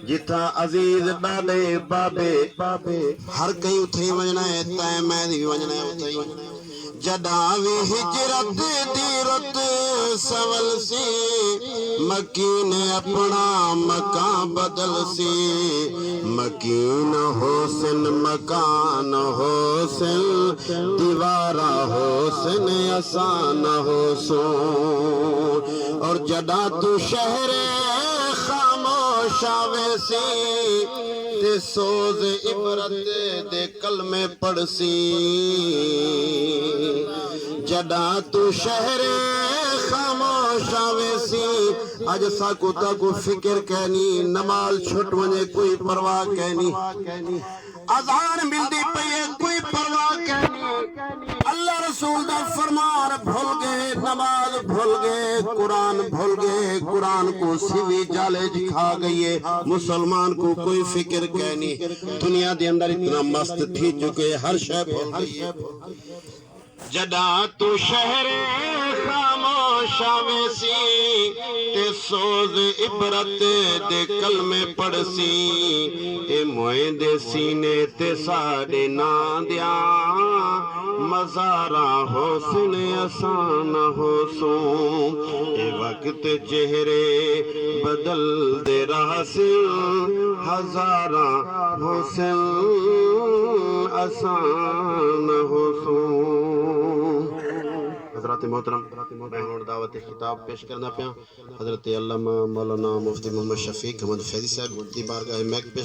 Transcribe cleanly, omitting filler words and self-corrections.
جتھا عزیز ڈاڈے بابے ہر کہیں اتھے وجنا ہے تائیں میں دی وجنا ہے اتھے جداں وی ہجرت دی رت سول سی مکین اپنا مکان بدل سی مکین حسن مکان حسن دیوارا حسن آسان حسن اور جداں تو شہر خاموش آوے سی تے سوز عبرت دے کلمے پڑھ سی جداں تو شہر خاموش آوے سی اج ساکو تاکو فکر کہنی نماز چھٹ ونے کوئی پرواہ کہنی اذان ملدی پئے کوئی پرواہ کہنی اللہ رسول دا فرمان بھول گئے نماز بھول گئے قرآن بھول گئے قرآن کو سیوی جالج کھا گئیے مسلمان کو کوئی فکر کہنی دنیا دے اندر اتنا مست تھی چکے ہر شے بھول گئیے جداں تو شہر خاموش آوے سی تے سوز عبرت دے کلمے پڑھ سی اے موئے دے سینے تے ساڑے نان دیاں مزارہ حسن آسان حسن اے وقت چہرے بدل دے راسل ہزارہ حسن آسان حسن حضرات محترم میں دعوت خطاب پیش کرنا پیا حضرت علامہ مولانا مفتی محمد شفیق احمد فیضی صاحب کی بارگاہ میں پیش